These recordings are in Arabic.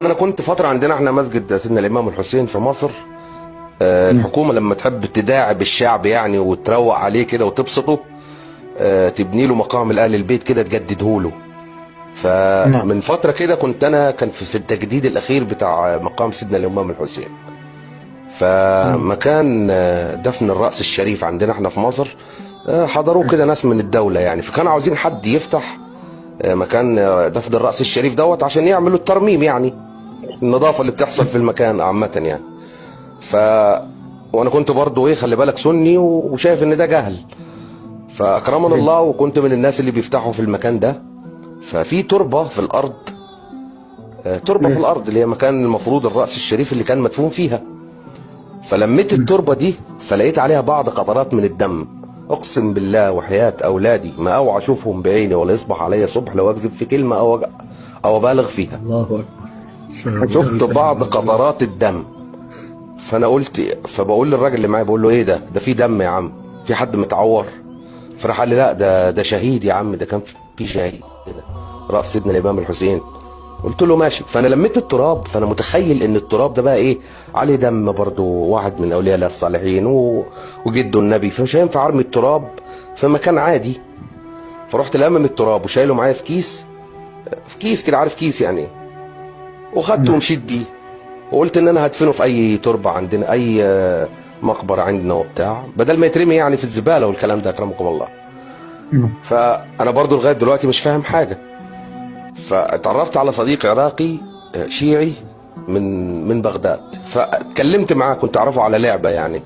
انا كنت فتره عندنا احنا مسجد سيدنا الامام الحسين في مصر. الحكومه لما تحب تداعب الشعب يعني وتروق عليه كده وتبسطه، تبني له مقام الاهل البيت كده تجدده له. نعم. فمن فتره كده كان في التجديد الاخير بتاع مقام سيدنا الامام الحسين. مم. فمكان دفن الراس الشريف عندنا احنا في مصر، حضروه كده ناس من الدوله يعني، فكانوا عاوزين حد يفتح مكان دفن الراس الشريف دوت عشان يعملوا الترميم يعني، النظافه اللي بتحصل في المكان عامه يعني. ف وانا كنت برضو ايه، خلي بالك سني وشايف ان ده جهل. فاكرمنا جدا. الله وكنت من الناس اللي بيفتحوا في المكان ده. ففي تربه في الارض، تربه في مم. الارض اللي هي مكان المفروض الراس الشريف اللي كان مدفون فيها. فلميت مم. التربه دي فلقيت عليها بعض قطرات من الدم. اقسم بالله وحياه اولادي ما اوعى اشوفهم بعيني ولا يصبح عليا صبح لو اكذب في كلمه او ابالغ فيها. الله أكبر. شفت بعض قطرات الدم. فانا قلت، فبقول للراجل اللي معايا، بقول له ايه ده في دم يا عم، في حد متعور؟ فراح قال لي لا ده شهيد يا عم، ده كان في شهيد كده راس سيدنا الامام الحسين. قلت له ماشي. فانا لميت التراب، فانا متخيل ان التراب ده بقى ايه، عليه دم برضه، واحد من اولياء الله الصالحين وجده النبي، فمش هينفع ارمي التراب في مكان عادي. فرحت لامم التراب وشايله معايا في كيس، في كيس كده، عارف كيس يعني ايه، وخدته نعم. ومشيت بيه. وقلت ان انا هدفنه في اي تربه عندنا، اي مقبره عندنا وبتاع، بدل ما يترمي يعني في الزباله والكلام ده، اكرمكم الله. نعم. فانا برضو لغايه دلوقتي مش فاهم حاجه. فاتعرفت على صديق عراقي شيعي من بغداد، فاتكلمت معاه، كنت اعرفه على لعبه يعني.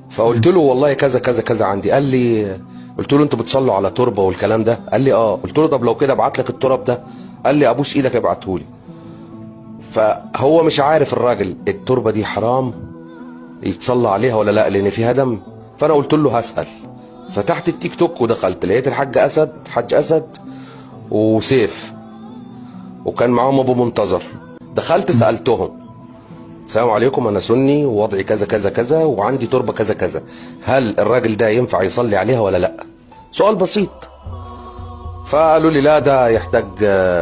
فقلت مم. له والله كذا كذا كذا عندي. قال لي، قلت له انتوا بتصلوا على تربه والكلام ده؟ قال لي اه. قلت له طب لو كده ابعت لك التراب ده. قال لي ابوس ايدك ابعته لي. فهو مش عارف الراجل التربه دي حرام يتصلى عليها ولا لا، لان فيها دم. فانا قلت له هسال. فتحت التيك توك ودخلت لقيت الحاج اسد، حاج اسد وسيف، وكان معاهم ابو منتظر. دخلت مم. سالتهم السلام عليكم، انا سني ووضعي كذا كذا كذا وعندي تربه كذا كذا، هل الراجل ده ينفع يصلي عليها ولا لا؟ سؤال بسيط. فقالوا لي لا ده يحتاج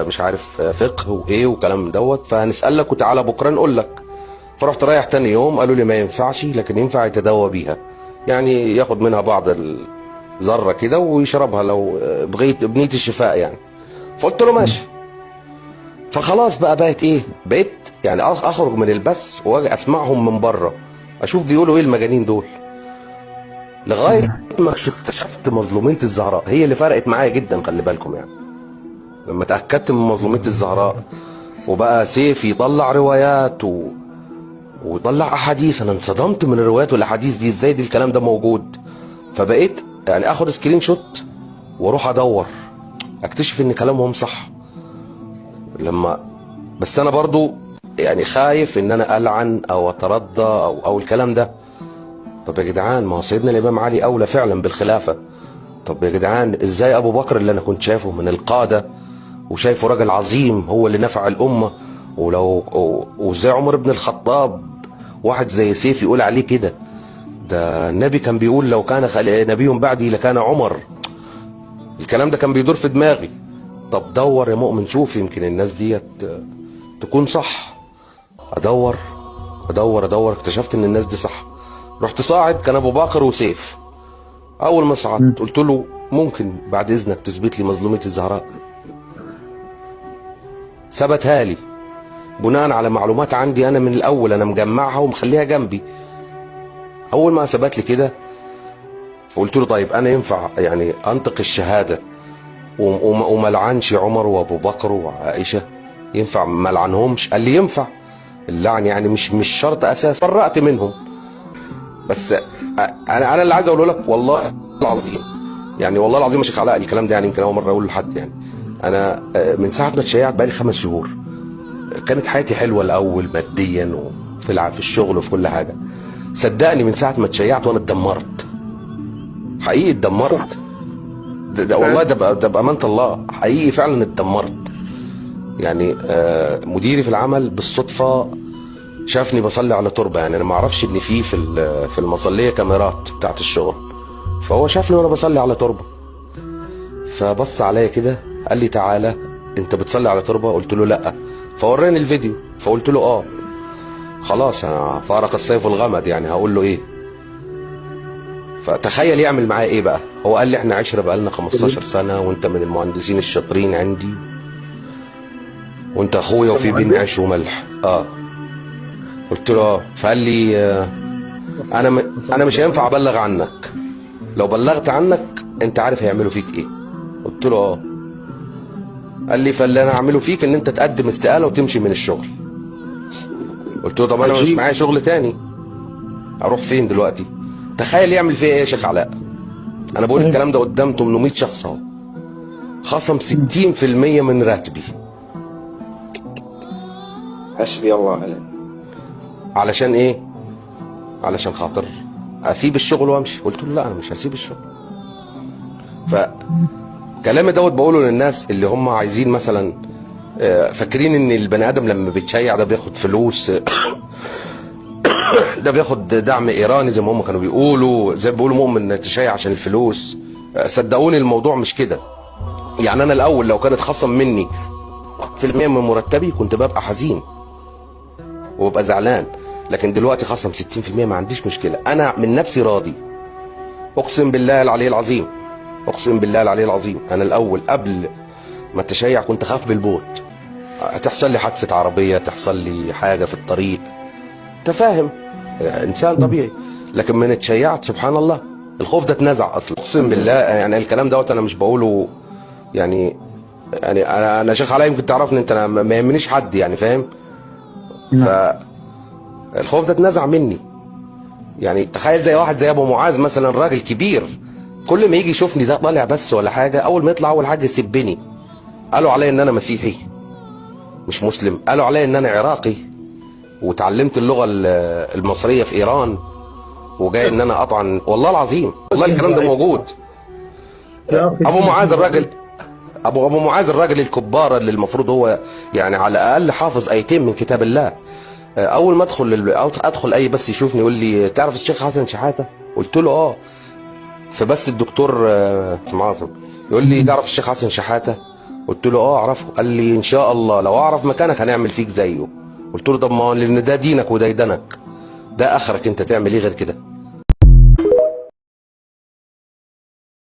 مش عارف فقه وايه وكلام دوت، فهنسالك وتعالى بكره نقول لك. فرحت رايح تاني يوم، قالوا لي ما ينفعش، لكن ينفع يتداوى بيها، يعني ياخد منها بعض الذره كده ويشربها لو بنيه الشفاء يعني. فقلت له مم. ماشي. فخلاص بقت ايه، بقيت يعني اخرج من البث واجي اسمعهم من بره، اشوف بيقولوا ايه المجانين دول، لغايه نعم. ما اكتشفت مظلوميه الزهراء هي اللي فرقت معايا جدا. خلي بالكم يعني، لما اتاكدت من مظلوميه الزهراء وبقى سيف يطلع روايات ويطلع احاديث، انا انصدمت من الروايات والاحاديث دي، ازاي دي الكلام ده موجود. فبقيت يعني اخد سكرين شوت واروح ادور، اكتشف ان كلامهم صح. لما بس انا برضو يعني خايف ان انا العن او اترضى او الكلام ده. طب يا جدعان، ما هو سيدنا الامام علي اولى فعلا بالخلافه. طب يا جدعان، ازاي ابو بكر اللي انا كنت شايفه من القاده وشايفه راجل عظيم هو اللي نفع الامه، وازاي عمر بن الخطاب واحد زي سيف يقول عليه كده؟ ده النبي كان بيقول لو كان نبي بعدي لكان عمر. الكلام ده كان بيدور في دماغي. طب دور يا مؤمن، شوف يمكن الناس ديت تكون صح. ادور ادور ادور، اكتشفت ان الناس دي صح. رحت صاعد، كان ابو بكر وسيف. اول ما مم. صعدت قلت له ممكن بعد اذنك تثبت لي مظلوميه الزهراء؟ ثبتها لي بناء على معلومات عندي انا من الاول، انا مجمعها ومخليها جنبي. اول ما ثبت لي كده فقلت له طيب انا ينفع يعني انطق الشهاده وما لعنش عمر وابو بكر وعائشه؟ ينفع ما لعنهمش؟ قال لي ينفع. اللعن يعني مش شرط اساس. فرقت منهم. بس انا اللي عايز اقوله لك والله العظيم، يعني والله العظيم يا شيخ علاء، الكلام ده يعني يمكن اول مره اقوله لحد يعني. انا من ساعه ما اتشيعت بقالي 5 شهور، كانت حياتي حلوه الاول ماديا في الشغل وفي كل حاجه. صدقني من ساعه ما اتشيعت وانا اتدمرت، حقيقي صح. اتدمرت. ده والله فعلا. ده بامانه الله حقيقي فعلا اتدمرت. يعني مديري في العمل بالصدفه شافني بصلي على تربه، يعني انا ما اعرفش ان في المصليه كاميرات بتاعت الشغل. فهو شافني وانا بصلي على تربه، فبص عليا كده قال لي تعالى انت بتصلي على تربه؟ قلت له لا. فوراني الفيديو، فقلت له اه خلاص انا فارق السيف والغمد، يعني هقول له ايه؟ فتخيل يعمل معايا ايه بقى. هو قال لي احنا عشرة بقالنا 15 سنة وانت من المهندسين الشاطرين عندي وانت اخويا وفي بينا عيش وملح. اه قلت له اه. فقال لي انا مش هينفع ابلغ عنك، لو بلغت عنك انت عارف هيعملوا فيك ايه. قلت له اه. قال لي فاللي انا هعمله فيك ان انت تقدم استقالة وتمشي من الشغل. قلت له طب انا مش معايا شغل تاني، اروح فين دلوقتي؟ تخيل يعمل فيا ايه يا شيخ علاء. انا بقول الكلام ده قدام 800 شخص اهو. خصم 60% من راتبي. حسبي الله عليك. علشان ايه؟ علشان خاطر اسيب الشغل وامشي. قلت له لا انا مش هسيب الشغل. فكلامي دوت بقوله للناس اللي هم عايزين مثلا فاكرين ان البني ادم لما بيتشيع ده بياخد فلوس ده بياخد دعم ايراني زي ما هم كانوا بيقولوا، زي ما بيقولوا مؤمن تشيع عشان الفلوس. صدقوني الموضوع مش كده. يعني انا الاول لو كانت خصم مني في المية من مرتبي كنت ببقى حزين وببقى زعلان، لكن دلوقتي خصم 60% ما عنديش مشكلة. انا من نفسي راضي، اقسم بالله العلي العظيم، اقسم بالله العلي العظيم. انا الاول قبل ما التشيع كنت خاف بالموت، هتحصل لي حادثة عربية، تحصل لي حاجة في الطريق، انت فاهم، انسان طبيعي. لكن من اتشيعت سبحان الله الخوف ده اتنزع اصلا. اقسم بالله يعني الكلام دوت انا مش بقوله يعني انا شيخ علاء يمكن تعرفني انت، انا ما يهمنيش حد يعني فاهم. فالخوف ده اتنزع مني. يعني تخيل زي واحد زي ابو معاذ مثلا، راجل كبير، كل ما يجي يشوفني ده طالع بس ولا حاجه، اول ما يطلع اول حاجه يسبني. قالوا عليا ان انا مسيحي مش مسلم، قالوا عليا ان انا عراقي وتعلمت اللغه المصريه في ايران وجاي ان انا اطعن. والله العظيم والله الكلام ده موجود. ابو معاذ الراجل، ابو معاذ الراجل الكبار اللي المفروض هو يعني على الاقل حافظ ايتين من كتاب الله، اول ما ادخل اي بس يشوفني يقول لي تعرف الشيخ حسن شحاته؟ قلت له اه. فبس الدكتور معاصم يقول لي تعرف الشيخ حسن شحاته؟ قلت له اه اعرفه. قال لي ان شاء الله لو اعرف مكانك هنعمل فيك زيه. قلت له طب ما هو لان ده دينك وده دينك، ده اخرك انت تعمل ايه غير كده؟